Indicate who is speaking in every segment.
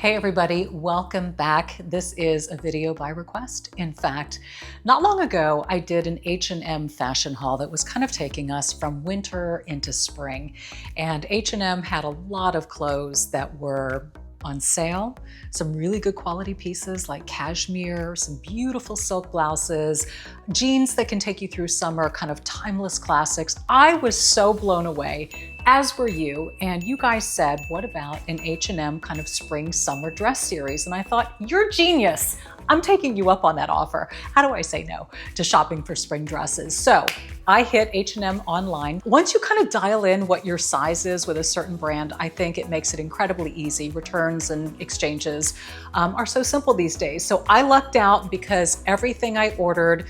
Speaker 1: Hey everybody, welcome back. This is a video by request. In fact, not long ago, I did an H&M fashion haul that was kind of taking us from winter into spring. And H&M had a lot of clothes that were on sale, some really good quality pieces like cashmere, some beautiful silk blouses, jeans that can take you through summer, kind of timeless classics. I was so blown away, as were you, and you guys said, what about an H&M kind of spring summer dress series? And I thought, you're genius. I'm taking you up on that offer. How do I say no to shopping for spring dresses? So I hit H&M online. Once you kind of dial in what your size is with a certain brand, I think it makes it incredibly easy. Returns and exchanges are so simple these days. So I lucked out because everything I ordered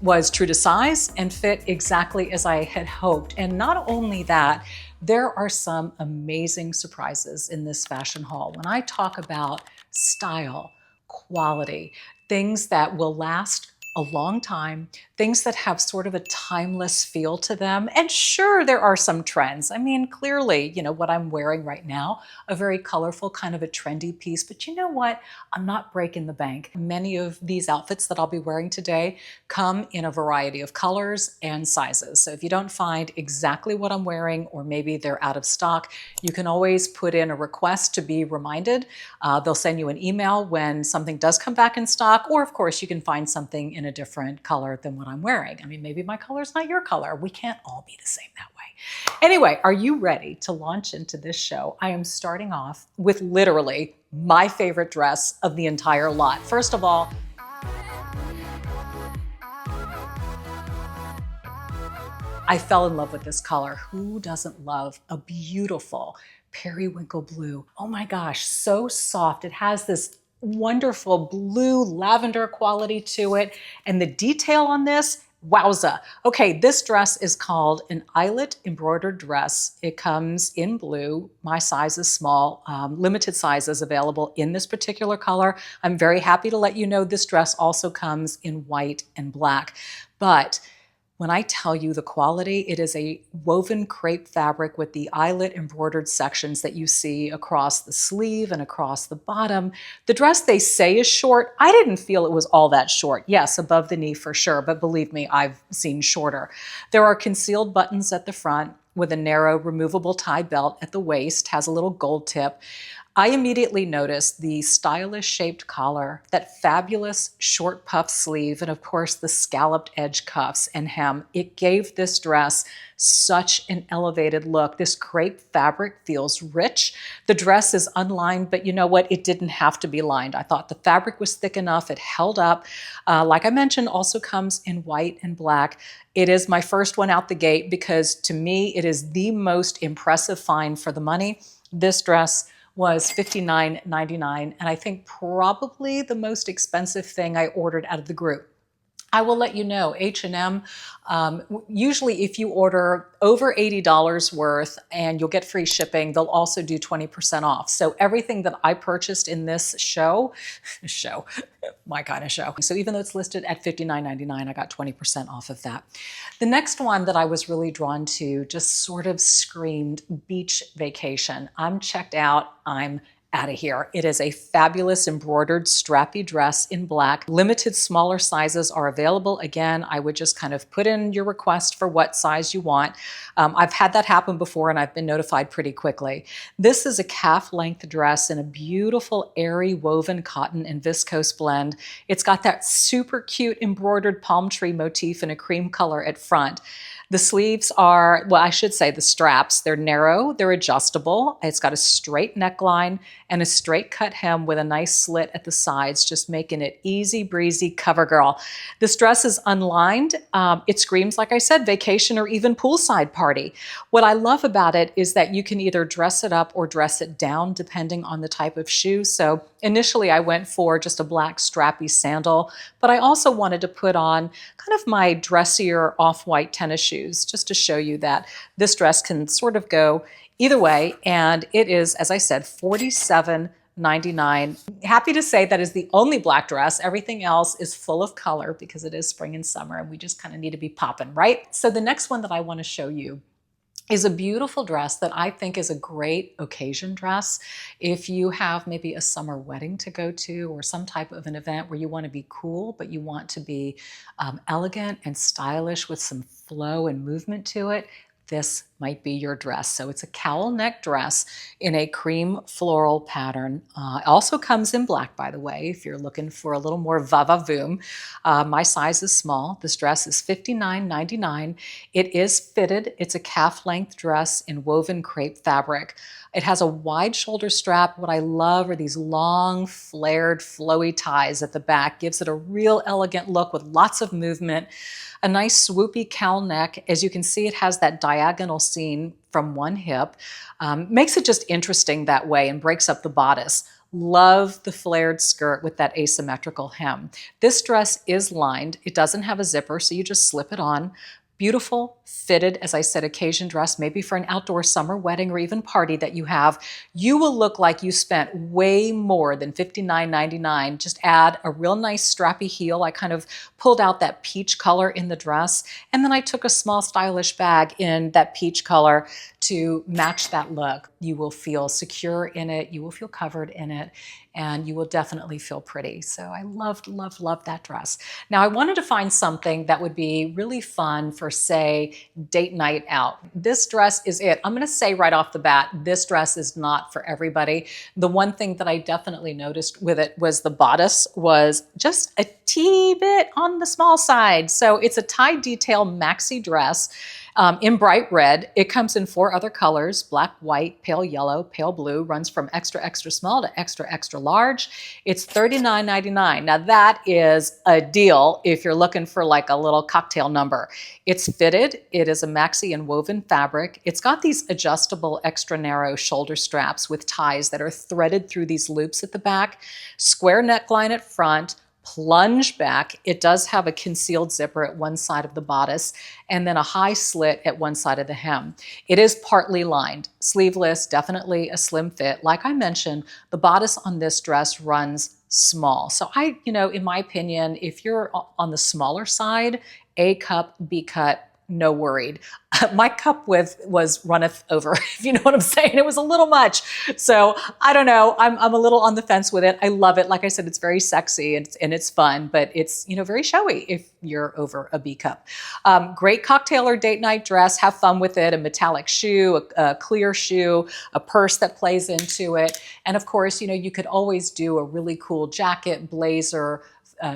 Speaker 1: was true to size and fit exactly as I had hoped. And not only that, there are some amazing surprises in this fashion haul. When I talk about style, quality, things that will last a long time, things that have sort of a timeless feel to them. And sure, there are some trends. I mean, clearly, what I'm wearing right now, a very colorful, kind of a trendy piece, but you know what? I'm not breaking the bank. Many of these outfits that I'll be wearing today come in a variety of colors and sizes. So if you don't find exactly what I'm wearing, or maybe they're out of stock, you can always put in a request to be reminded. They'll send you an email when something does come back in stock, or of course, you can find something in a different color than what I'm wearing. I mean, maybe my color's not your color. We can't all be the same that way. Anyway, are you ready to launch into this show? I am starting off with literally my favorite dress of the entire lot. First of all, I fell in love with this color. Who doesn't love a beautiful periwinkle blue? Oh my gosh, so soft. It has this wonderful blue lavender quality to it. And the detail on this, wowza. Okay, this dress is called an eyelet embroidered dress. It comes in blue. My size is small. Limited sizes available in this particular color. I'm very happy to let you know this dress also comes in white and black. But when I tell you the quality, it is a woven crepe fabric with the eyelet embroidered sections that you see across the sleeve and across the bottom. The dress they say is short. I didn't feel it was all that short. Yes, above the knee for sure, but believe me, I've seen shorter. There are concealed buttons at the front with a narrow removable tie belt at the waist, has a little gold tip. I immediately noticed the stylish shaped collar, that fabulous short puff sleeve, and of course the scalloped edge cuffs and hem. It gave this dress such an elevated look. This crepe fabric feels rich. The dress is unlined, but you know what? It didn't have to be lined. I thought the fabric was thick enough. It held up. Like I mentioned, also comes in white and black. It is my first one out the gate because to me, it is the most impressive find for the money. This dress was $59.99, and I think probably the most expensive thing I ordered out of the group. I will let you know, H&M, usually if you order over $80 worth and you'll get free shipping, they'll also do 20% off. So everything that I purchased in this show, my kind of show. So even though it's listed at $59.99, I got 20% off of that. The next one that I was really drawn to just sort of screamed beach vacation. I'm checked out. I'm out of here. It is a fabulous embroidered strappy dress in black. Limited smaller sizes are available. Again, I would just kind of put in your request for what size you want. I've had that happen before and I've been notified pretty quickly. This is a calf length dress in a beautiful airy woven cotton and viscose blend. It's got that super cute embroidered palm tree motif in a cream color at front. The sleeves are, well, I should say the straps, they're narrow, they're adjustable. It's got a straight neckline and a straight cut hem with a nice slit at the sides, just making it easy breezy cover girl. This dress is unlined. It screams, like I said, vacation or even poolside party. What I love about it is that you can either dress it up or dress it down depending on the type of shoe. So initially I went for just a black strappy sandal, but I also wanted to put on kind of my dressier off-white tennis shoes, just to show you that this dress can sort of go either way. And it is, as I said, $47.99. Happy to say that is the only black dress. Everything else is full of color because it is spring and summer and we just kind of need to be popping, right? So the next one that I want to show you is a beautiful dress that I think is a great occasion dress. If you have maybe a summer wedding to go to or some type of an event where you want to be cool, but you want to be elegant and stylish with some flow and movement to it, this might be your dress. So it's a cowl neck dress in a cream floral pattern. It also comes in black, by the way, if you're looking for a little more va-va-voom. My size is small. This dress is $59.99. It is fitted. It's a calf length dress in woven crepe fabric. It has a wide shoulder strap. What I love are these long, flared, flowy ties at the back. Gives it a real elegant look with lots of movement. A nice swoopy cowl neck. As you can see, it has that diagonal seam from one hip. Makes it just interesting that way and breaks up the bodice. Love the flared skirt with that asymmetrical hem. This dress is lined. It doesn't have a zipper, so you just slip it on. Beautiful, fitted, as I said, occasion dress, maybe for an outdoor summer wedding or even party that you have. You will look like you spent way more than $59.99. Just add a real nice strappy heel. I kind of pulled out that peach color in the dress, and then I took a small stylish bag in that peach color to match that look. You will feel secure in it, you will feel covered in it, and you will definitely feel pretty. So I loved, loved, loved that dress. Now I wanted to find something that would be really fun for, say, date night out. This dress is it. I'm gonna say right off the bat, this dress is not for everybody. The one thing that I definitely noticed with it was the bodice was just a teeny bit on the small side. So it's a tie detail maxi dress. In bright red. It comes in 4 other colors: black, white, pale yellow, pale blue, runs from extra, extra small to extra, extra large. It's $39.99. Now that is a deal if you're looking for like a little cocktail number. It's fitted. It is a maxi and woven fabric. It's got these adjustable extra narrow shoulder straps with ties that are threaded through these loops at the back, square neckline at front, plunge back. It does have a concealed zipper at one side of the bodice and then a high slit at one side of the hem. It is partly lined, sleeveless, definitely a slim fit. Like I mentioned, the bodice on this dress runs small. So in my opinion, if you're on the smaller side, A cup, B cut, no worried. My cup width was runneth over, if you know what I'm saying. It was a little much. So I don't know. I'm a little on the fence with it. I love it. Like I said, it's very sexy and it's fun, but it's, very showy if you're over a B cup. Great cocktail or date night dress. Have fun with it. A metallic shoe, a clear shoe, a purse that plays into it. And of course, you could always do a really cool jacket, blazer,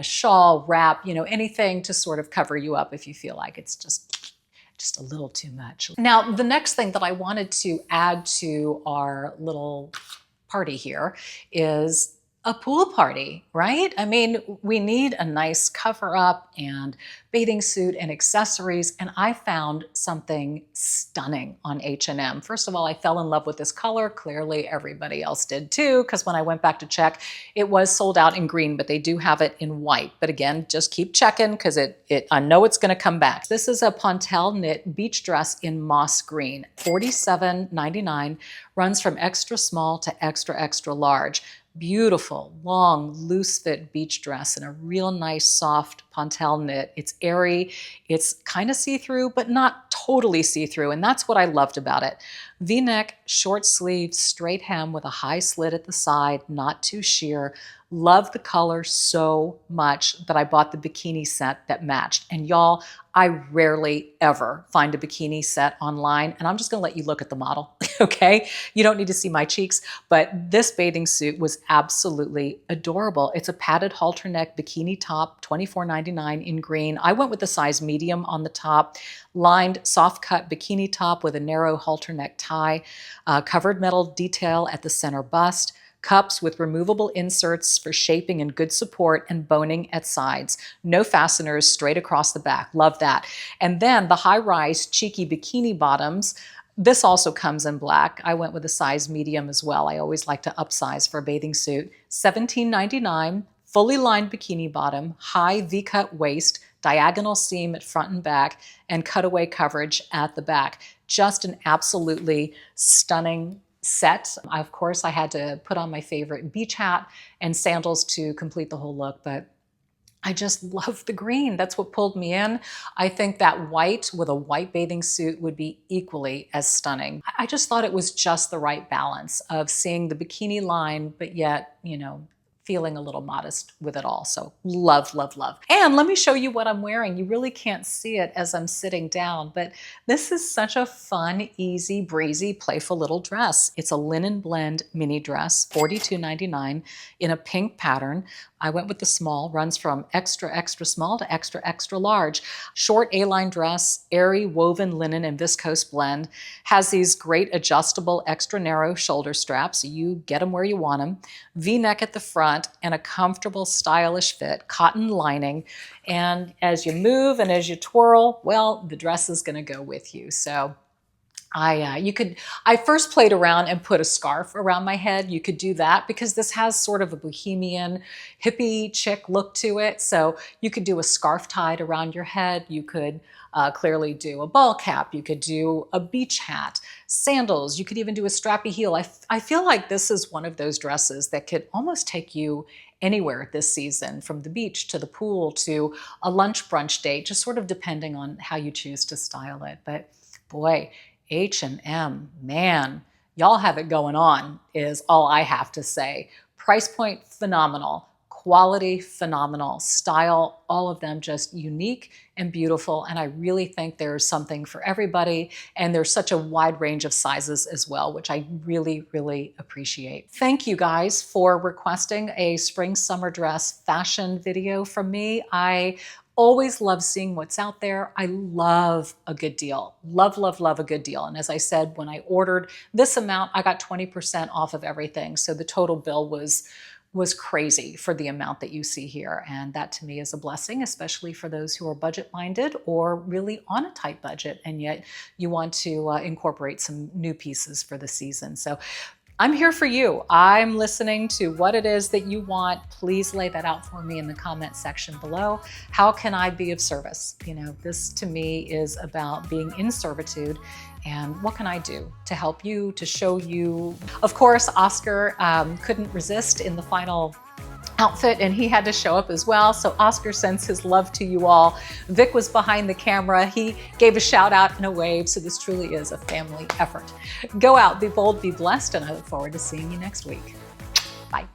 Speaker 1: shawl, wrap, anything to sort of cover you up if you feel like it's just a little too much. Now, the next thing that I wanted to add to our little party here is a pool party, right? I mean, we need a nice cover up and bathing suit and accessories, and I found something stunning on H&M. First of all, I fell in love with this color. Clearly, everybody else did too, because when I went back to check, it was sold out in green, but they do have it in white. But again, just keep checking because I know it's gonna come back. This is a Pontel knit beach dress in moss green, $47.99, runs from extra small to extra, extra large. Beautiful, long, loose fit beach dress in a real nice, soft Pontel knit. It's airy, it's kind of see-through, but not totally see-through, and that's what I loved about it. V-neck, short sleeve, straight hem with a high slit at the side, not too sheer. Love the color so much that I bought the bikini set that matched. And y'all, I rarely ever find a bikini set online, and I'm just gonna let you look at the model, okay? You don't need to see my cheeks, but this bathing suit was absolutely adorable. It's a padded halter neck bikini top, $24.99 in green. I went with the size medium on the top, lined soft cut bikini top with a narrow halter neck tie, covered metal detail at the center bust, cups with removable inserts for shaping and good support, and boning at sides. No fasteners, straight across the back. Love that. And then the high-rise cheeky bikini bottoms. This also comes in black. I went with a size medium as well. I always like to upsize for a bathing suit. $17.99, fully lined bikini bottom, high V-cut waist, diagonal seam at front and back, and cutaway coverage at the back. Just an absolutely stunning set. Of course, I had to put on my favorite beach hat and sandals to complete the whole look, but I just love the green. That's what pulled me in. I think that white with a white bathing suit would be equally as stunning. I just thought it was just the right balance of seeing the bikini line, but yet, you know, feeling a little modest with it all. So love, love, love. And let me show you what I'm wearing. You really can't see it as I'm sitting down, but this is such a fun, easy, breezy, playful little dress. It's a linen blend mini dress, $42.99 in a pink pattern. I went with the small, runs from extra, extra small to extra, extra large. Short A-line dress, airy woven linen and viscose blend, has these great adjustable extra narrow shoulder straps. You get them where you want them. V-neck at the front and a comfortable, stylish fit, cotton lining. And as you move and as you twirl, well, the dress is gonna go with you. So I first played around and put a scarf around my head. You could do that because this has sort of a bohemian, hippie chic look to it. So you could do a scarf tied around your head. You could clearly do a ball cap. You could do a beach hat, sandals. You could even do a strappy heel. I feel like this is one of those dresses that could almost take you anywhere this season, from the beach to the pool to a lunch brunch date, just sort of depending on how you choose to style it. But boy, H&M, man, y'all have it going on is all I have to say. Price point, phenomenal. Quality, phenomenal. Style, all of them just unique and beautiful. And I really think there's something for everybody. And there's such a wide range of sizes as well, which I really, really appreciate. Thank you guys for requesting a spring summer dress fashion video from me. I always love seeing what's out there. I love a good deal. Love, love, love a good deal. And as I said, when I ordered this amount, I got 20% off of everything. So the total bill was crazy for the amount that you see here. And that to me is a blessing, especially for those who are budget minded or really on a tight budget. And yet you want to incorporate some new pieces for the season. So I'm here for you. I'm listening to what it is that you want. Please lay that out for me in the comment section below. How can I be of service? You know, this to me is about being in servitude, and what can I do to help you, to show you? Of course, Oscar couldn't resist in the final outfit, and he had to show up as well. So Oscar sends his love to you all. Vic was behind the camera. He gave a shout out and a wave. So this truly is a family effort. Go out, be bold, be blessed, and I look forward to seeing you next week. Bye.